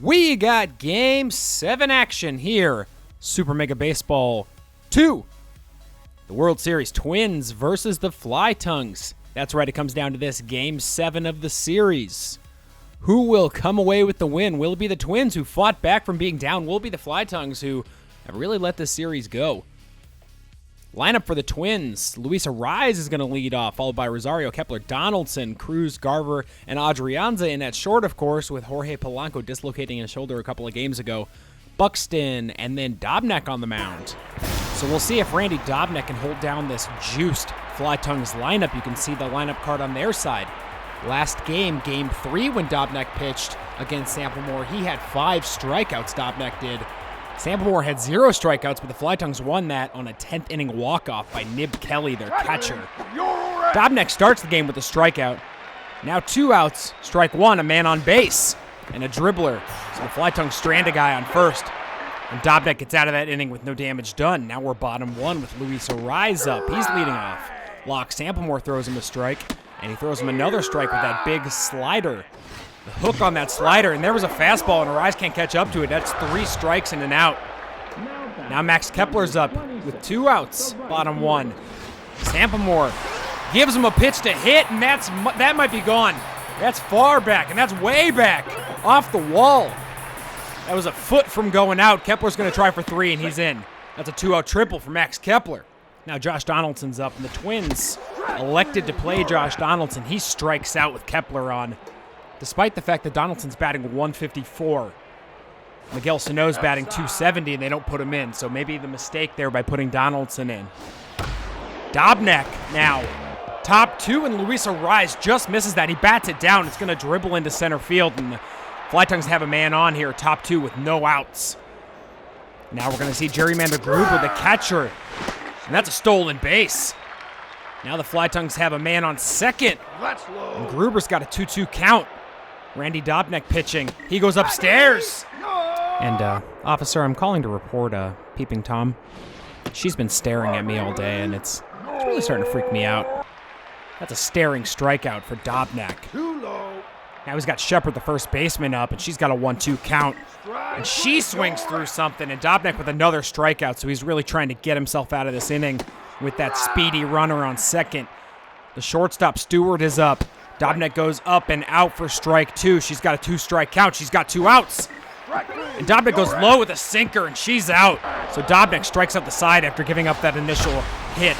We got Game 7 action here. Super Mega Baseball 2. The World Series Twins versus the Fly Tongues. That's right, it comes down to this, Game 7 of the series. Who will come away with the win? Will it be the Twins who fought back from being down? Will it be the Fly Tongues who have really let this series go? Lineup for the Twins. Luis Arraez is going to lead off, followed by Rosario, Kepler, Donaldson, Cruz, Garver, and Adrianza in at short, of course, with Jorge Polanco dislocating his shoulder a couple of games ago. Buxton, and then Dobnak on the mound. So we'll see if Randy Dobnak can hold down this juiced Fly Tongues lineup. You can see the lineup card on their side. Last game, Game 3, when Dobnak pitched against Samplemore, he had 5 strikeouts, Dobnak did. Samplemore had 0 strikeouts, but the Fly Tongues won that on a 10th inning walk-off by Nib Kelly, their catcher. Dobnak starts the game with a strikeout. Now 2 outs, strike 1, a man on base, and a dribbler. So the Fly Tongues strand a guy on first. And Dobnak gets out of that inning with no damage done. Now we're bottom 1 with Luis Arraez up. He's leading off. Lox Samplemore throws him a strike, and he throws him another strike with that big slider. The hook on that slider, and there was a fastball, and Arraez can't catch up to it. That's 3 strikes and an out. Now Max Kepler's up with 2 outs, bottom 1. Samplemore gives him a pitch to hit, and that might be gone. That's far back, and that's way back, off the wall. That was a foot from going out. Kepler's going to try for 3, and he's in. That's a 2-out triple for Max Kepler. Now Josh Donaldson's up, and the Twins elected to play Josh Donaldson. He strikes out with Kepler on, despite the fact that Donaldson's batting 154. Miguel Sano's batting 270, and they don't put him in, so maybe the mistake there by putting Donaldson in. Dobnak now, top 2, and Luis Arraez just misses that. He bats it down. It's going to dribble into center field, and the Fly Tongues have a man on here, top 2 with no outs. Now we're going to see Gerrymander Gruber, the catcher, and that's a stolen base. Now the Fly Tongues have a man on second, and Gruber's got a 2-2 count. Randy Dobnak pitching. He goes upstairs. And, officer, I'm calling to report, Peeping Tom. She's been staring at me all day, and it's really starting to freak me out. That's a staring strikeout for Dobnak. Now he's got Shepard, the first baseman, up, and she's got a 1-2 count. And she swings through something, and Dobnak with another strikeout, so he's really trying to get himself out of this inning with that speedy runner on second. The shortstop, Stewart, is up. Dobnak goes up and out for strike 2. She's got a 2-strike count. She's got 2 outs. And Dobnak goes low with a sinker, and she's out. So Dobnak strikes out the side after giving up that initial hit.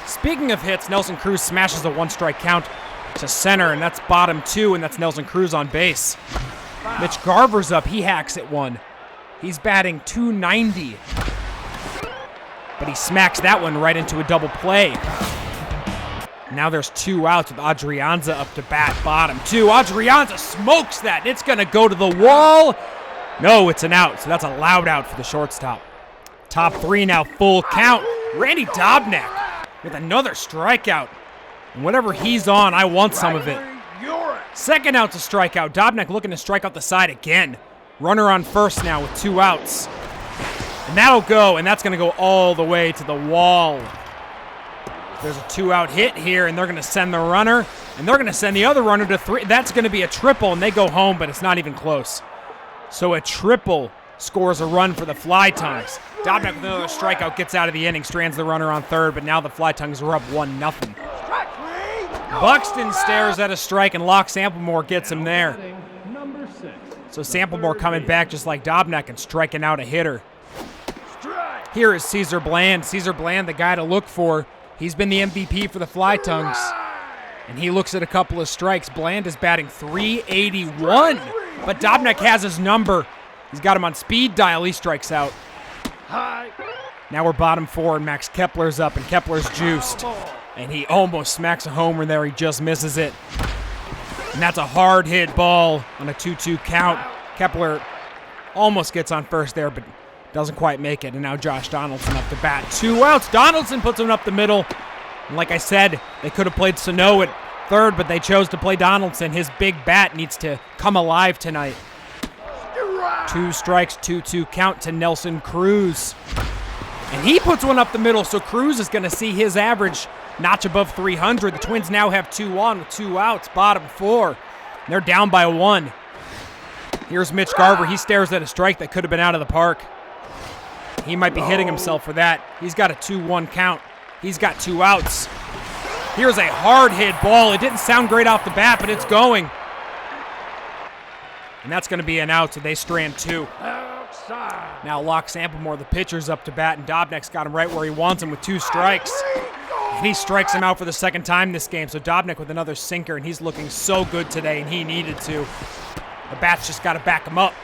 Speaking of hits, Nelson Cruz smashes a 1-strike count to center, and that's bottom 2, and that's Nelson Cruz on base. Mitch Garver's up. He hacks at 1. He's batting 290. But he smacks that one right into a double play. Now there's 2 outs with Adrianza up to bat, bottom 2. Adrianza smokes that. It's going to go to the wall. No, it's an out, so that's a loud out for the shortstop. Top 3 now, full count. Randy Dobnak with another strikeout. And whatever he's on, I want some of it. Second out's a strikeout. Dobnak looking to strike out the side again. Runner on first now with 2 outs. And that'll go, and that's going to go all the way to the wall. There's a 2-out hit here, and they're going to send the runner, and they're going to send the other runner to 3. That's going to be a triple, and they go home, but it's not even close. So a triple scores a run for the Fly Tongues. Dobnak with another strikeout gets out of the inning, strands the runner on third, but now the Fly Tongues are up 1-0. Buxton stares at a strike, and Lox Samplemore gets him there. So Samplemore coming back just like Dobnak and striking out a hitter. Here is Cesar Bland. Cesar Bland, the guy to look for. He's been the MVP for the Fly Tongues. And he looks at a couple of strikes. Bland is batting .381. But Dobnak has his number. He's got him on speed dial. He strikes out. Now we're bottom 4, and Max Kepler's up, and Kepler's juiced. And he almost smacks a homer there. He just misses it. And that's a hard hit ball on a 2-2 count. Kepler almost gets on first there, but doesn't quite make it. And now Josh Donaldson up to bat. 2 outs. Donaldson puts him up the middle. And like I said, they could have played Sano at third, but they chose to play Donaldson. His big bat needs to come alive tonight. 2 strikes, 2-2 count to Nelson Cruz. And he puts one up the middle, so Cruz is going to see his average notch above 300. The Twins now have 2 on with 2 outs, bottom 4. They're down by 1. Here's Mitch Garver. He stares at a strike that could have been out of the park. He might be hitting himself for that. He's got a 2-1 count. He's got 2 outs. Here's a hard hit ball. It didn't sound great off the bat, but it's going. And that's going to be an out, so they strand 2. Now Lox Samplemore, the pitcher's up to bat, and Dobnak's got him right where he wants him with 2 strikes. And he strikes him out for the 2nd time this game, so Dobnak with another sinker, and he's looking so good today, and he needed to. The bat's just got to back him up.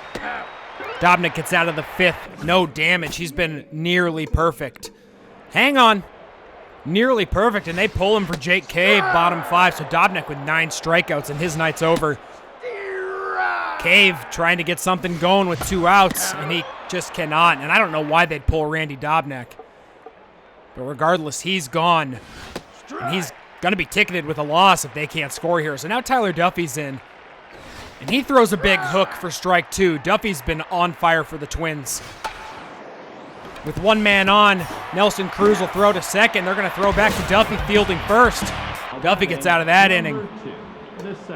Dobnak gets out of the 5th. No damage. He's been nearly perfect. Hang on. Nearly perfect, and they pull him for Jake Cave, bottom 5, so Dobnak with 9 strikeouts, and his night's over. Cave trying to get something going with 2 outs, and he just cannot. And I don't know why they'd pull Randy Dobnak. But regardless, he's gone. And he's going to be ticketed with a loss if they can't score here. So now Tyler Duffy's in. And he throws a big hook for strike 2. Duffy's been on fire for the Twins. With 1 man on, Nelson Cruz will throw to second. They're going to throw back to Duffy fielding first. Duffy gets out of that inning.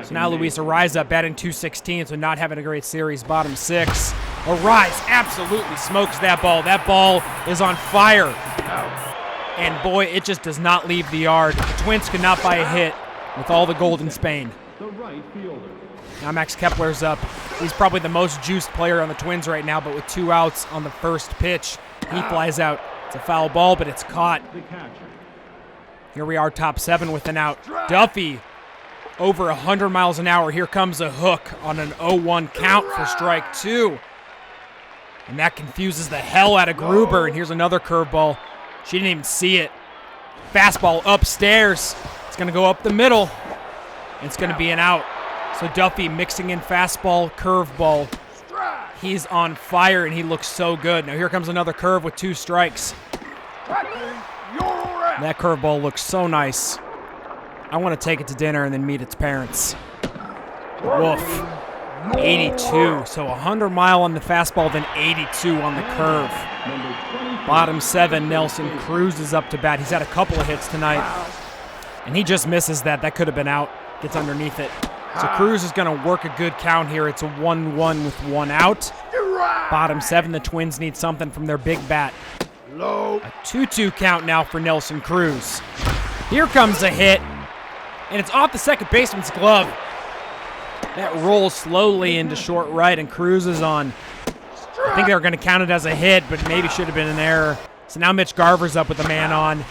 So now Luis Arraez up batting .216, so not having a great series, bottom 6. Arraez absolutely smokes that ball. That ball is on fire. And boy, it just does not leave the yard. The Twins could not buy a hit with all the gold in Spain. Now Max Kepler's up. He's probably the most juiced player on the Twins right now, but with 2 outs on the first pitch, he flies out. It's a foul ball, but it's caught. Here we are, top 7 with an out. Duffy over 100 miles an hour. Here comes a hook on an 0-1 count for strike 2. And that confuses the hell out of Gruber. And here's another curveball. She didn't even see it. Fastball upstairs. It's going to go up the middle. It's going to be an out. So Duffy mixing in fastball, curveball. He's on fire, and he looks so good. Now here comes another curve with 2 strikes. That curveball looks so nice. I want to take it to dinner and then meet its parents. Woof. 82. So 100 mile on the fastball, then 82 on the curve. Bottom 7, Nelson Cruz is up to bat. He's had a couple of hits tonight. And he just misses that. That could have been out. Gets underneath it. So Cruz is going to work a good count here. It's a 1-1 with 1 out. Bottom 7, the Twins need something from their big bat. A 2-2 count now for Nelson Cruz. Here comes a hit. And it's off the second baseman's glove. That rolls slowly into short right, and Cruz is on. I think they were going to count it as a hit, but maybe should have been an error. So now Mitch Garver's up with a man on.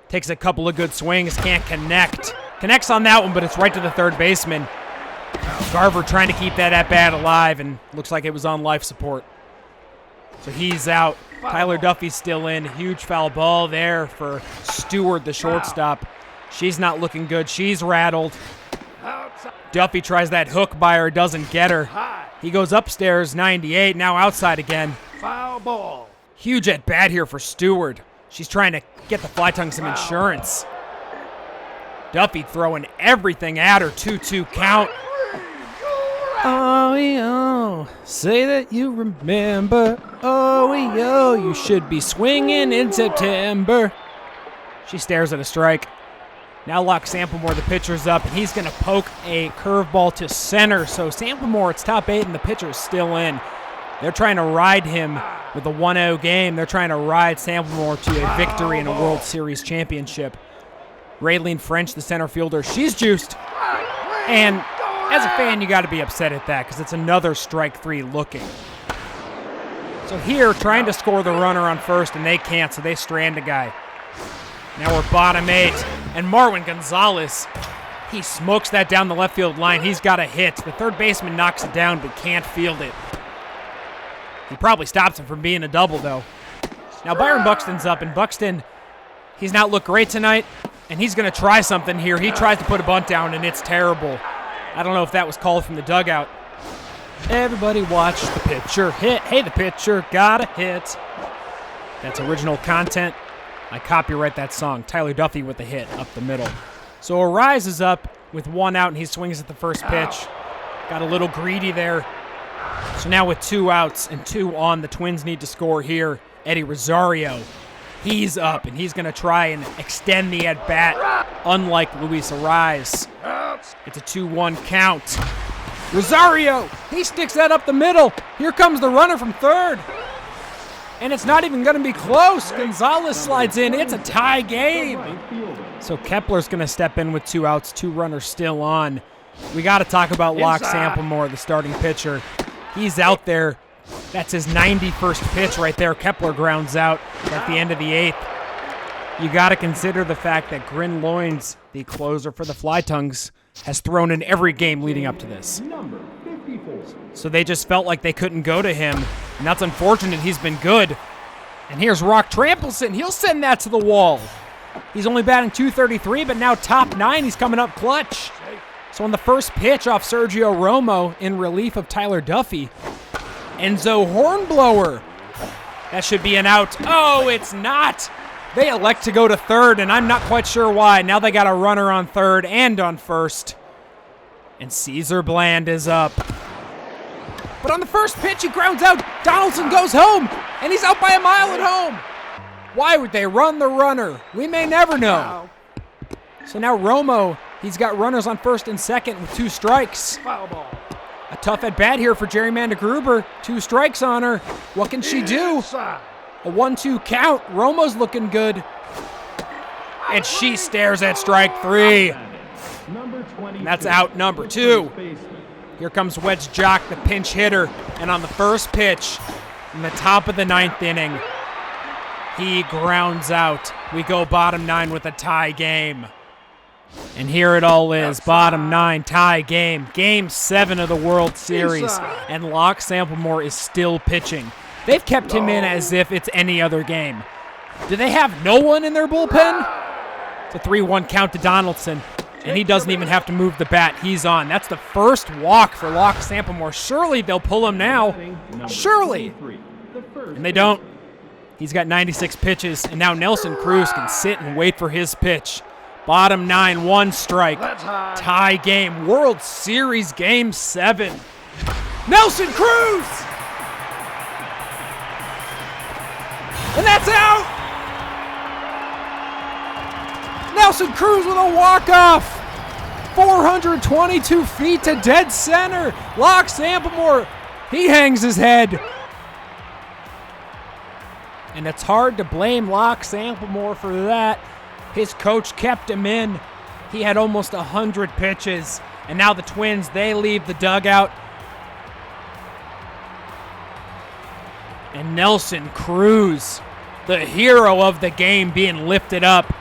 Takes a couple of good swings, can't connect. Connects on that one, but it's right to the third baseman. Garver trying to keep that at-bat alive, and looks like it was on life support. So he's out. Tyler Duffy's still in. Huge foul ball there for Stewart, the shortstop. She's not looking good. She's rattled. Duffy tries that hook by her, doesn't get her. He goes upstairs, 98, now outside again. Foul ball. Huge at bat here for Stewart. She's trying to get the Fly Tongue some insurance. Duffy throwing everything at her, 2-2 count. Oh, say that you remember. Oh, you should be swinging in September. She stares at a strike. Now Lox Samplemore, the pitcher's up, and he's going to poke a curveball to center. So Samplemore, it's top 8, and the pitcher's still in. They're trying to ride him with a 1-0 game. They're trying to ride Samplemore to a victory in a World Series championship. Raylene French, the center fielder, she's juiced. And as a fan, you got to be upset at that because it's another strike 3 looking. So here, trying to score the runner on first, and they can't, so they strand a guy. Now we're bottom 8, and Marwin Gonzalez, he smokes that down the left field line. He's got a hit. The third baseman knocks it down, but can't field it. He probably stops him from being a double, though. Now Byron Buxton's up, and Buxton, he's not looked great tonight, and he's going to try something here. He tries to put a bunt down, and it's terrible. I don't know if that was called from the dugout. Everybody watch the pitcher hit. Hey, the pitcher got a hit. That's original content. I copyright that song. Tyler Duffy with the hit up the middle. So Arraez is up with 1 out, and he swings at the first pitch. Got a little greedy there. So now with 2 outs and 2 on, the Twins need to score here. Eddie Rosario, he's up, and he's going to try and extend the at-bat, unlike Luis Arraez. It's a 2-1 count. Rosario, he sticks that up the middle. Here comes the runner from third. And it's not even going to be close. Gonzalez slides in. It's a tie game. So Kepler's going to step in with 2 outs, 2 runners still on. We got to talk about Lox Samplemore, the starting pitcher. He's out there. That's his 91st pitch right there. Kepler grounds out at the end of the 8th. You got to consider the fact that Grin Loynes, the closer for the Flytongues, has thrown in every game leading up to this. So they just felt like they couldn't go to him, and that's unfortunate. He's been good. And here's Rock Trampleson. He'll send that to the wall. He's only batting .233, but now top 9. He's coming up clutch. So on the first pitch off Sergio Romo in relief of Tyler Duffy, Enzo Hornblower. That should be an out. Oh, it's not. They elect to go to third, and I'm not quite sure why. Now they got a runner on third and on first. And Caesar Bland is up. But on the first pitch, he grounds out. Donaldson goes home, and he's out by a mile at home. Why would they run the runner? We may never know. So now Romo, he's got runners on first and second with 2 strikes. Foul ball. A tough at-bat here for Jerry Gruber. 2 strikes on her. What can she do? A 1-2 count. Romo's looking good. And she stares at strike 3. And that's out number 2. Here comes Wedge Jock, the pinch hitter. And on the first pitch, in the top of the 9th inning, he grounds out. We go bottom 9 with a tie game. And here it all is, bottom 9, tie game. Game 7 of the World Series. And Lox Samplemore is still pitching. They've kept him in as if it's any other game. Do they have no one in their bullpen? It's a 3-1 count to Donaldson. And he doesn't even have to move the bat. He's on. That's the first walk for Lox Samplemore. Surely they'll pull him now. Surely. And they don't. He's got 96 pitches. And now Nelson Cruz can sit and wait for his pitch. Bottom 9, 1 strike. Tie game. World Series Game 7. Nelson Cruz! And that's out! Nelson Cruz with a walk-off. 422 feet to dead center. Lox Samplemore, he hangs his head. And it's hard to blame Lox Samplemore for that. His coach kept him in. He had almost 100 pitches. And now the Twins, they leave the dugout. And Nelson Cruz, the hero of the game, being lifted up.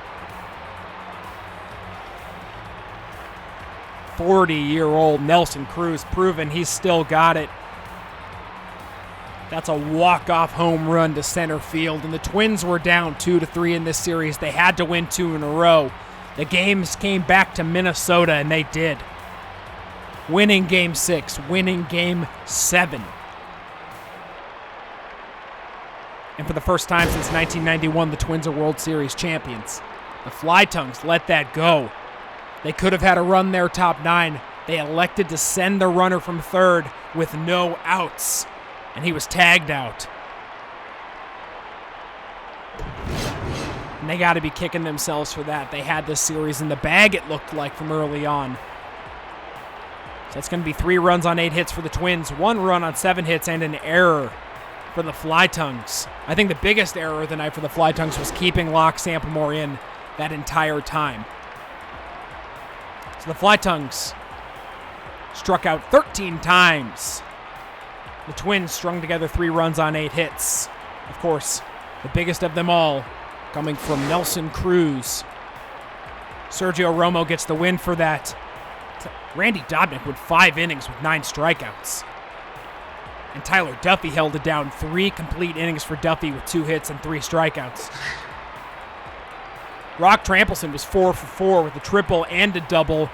40-year-old Nelson Cruz proving he's still got it. That's a walk-off home run to center field, and the Twins were down 2-3 in this series. They had to win 2 in a row. The games came back to Minnesota, and they did. Winning Game 6, winning Game 7. And for the first time since 1991, the Twins are World Series champions. The Flytongues let that go. They could have had a run there top 9. They elected to send the runner from third with no outs. And he was tagged out. And they got to be kicking themselves for that. They had this series in the bag, it looked like, from early on. So it's going to be 3 runs on 8 hits for the Twins, 1 run on 7 hits, and an error for the Flytongues. I think the biggest error of the night for the Flytongues was keeping Lox Samplemore in that entire time. So the Flytongues struck out 13 times. The Twins strung together 3 runs on 8 hits. Of course, the biggest of them all coming from Nelson Cruz. Sergio Romo gets the win for that. Randy Dobnak went 5 innings with 9 strikeouts. And Tyler Duffy held it down. 3 complete innings for Duffy with 2 hits and 3 strikeouts. Rock Trampleson was 4 for 4 with a triple and a double.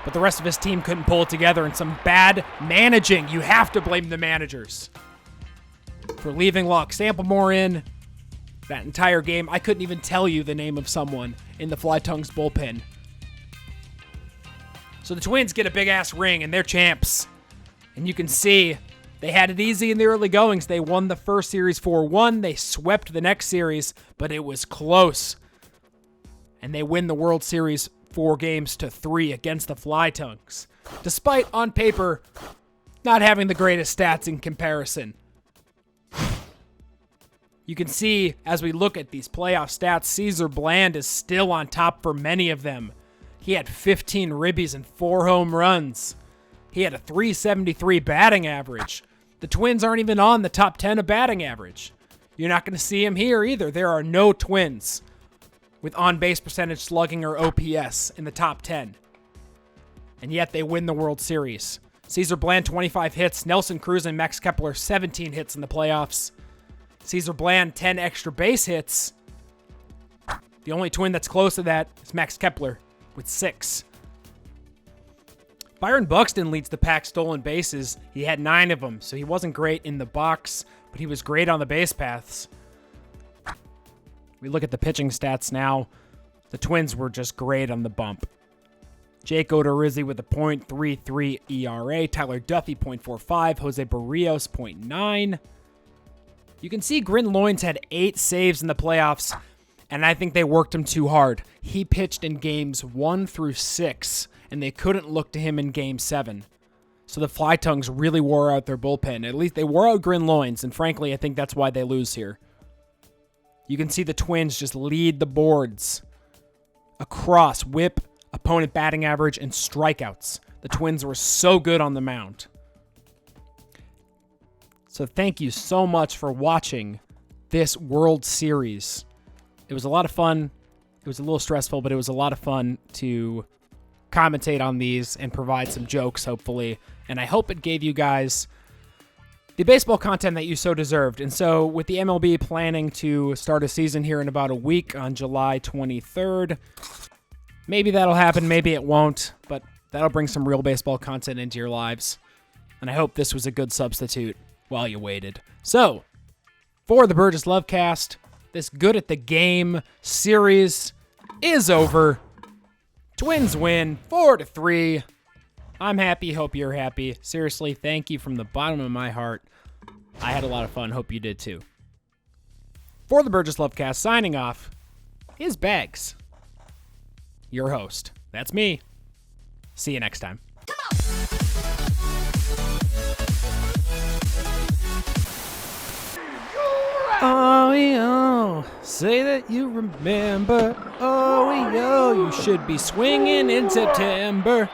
But the rest of his team couldn't pull it together, and some bad managing. You have to blame the managers for leaving Lox Samplemore in that entire game. I couldn't even tell you the name of someone in the Flytongues bullpen. So the Twins get a big-ass ring, and they're champs. And you can see they had it easy in the early goings. They won the first series 4-1. They swept the next series, but it was close. And they win the World Series 4-3 against the Flytongues, despite, on paper, not having the greatest stats in comparison. You can see, as we look at these playoff stats, Caesar Bland is still on top for many of them. He had 15 ribbies and 4 home runs. He had a .373 batting average. The Twins aren't even on the top 10 of batting average. You're not going to see him here either. There are no Twins with on-base percentage, slugging, or OPS in the top 10. And yet they win the World Series. Caesar Bland, 25 hits. Nelson Cruz and Max Kepler, 17 hits in the playoffs. Caesar Bland, 10 extra base hits. The only Twin that's close to that is Max Kepler with 6. Byron Buxton leads the pack stolen bases. He had 9 of them, so he wasn't great in the box, but he was great on the base paths. We look at the pitching stats now. The Twins were just great on the bump. Jake Odorizzi with a .33 ERA. Tyler Duffy, .45. Jose Barrios, .9. You can see Grin Loynes had 8 saves in the playoffs, and I think they worked him too hard. He pitched in games 1 through 6, and they couldn't look to him in game 7. So the Flytongues really wore out their bullpen. At least they wore out Grin Loynes, and frankly, I think that's why they lose here. You can see the Twins just lead the boards across whip, opponent batting average, and strikeouts. The Twins were so good on the mound. So thank you so much for watching this World Series. It was a lot of fun. It was a little stressful, but it was a lot of fun to commentate on these and provide some jokes, hopefully. And I hope it gave you guys the baseball content that you so deserved. And so with the MLB planning to start a season here in about a week on July 23rd, maybe that'll happen, maybe it won't, but that'll bring some real baseball content into your lives. And I hope this was a good substitute while you waited. So, for the Burgess Lovecast, this Good at the Game series is over. Twins win 4-3. I'm happy. Hope you're happy. Seriously, thank you from the bottom of my heart. I had a lot of fun. Hope you did too. For the Burgess Lovecast, signing off is Bags, your host. That's me. See you next time. Oh, yo, say that you remember. Oh, yo, you should be swinging in September.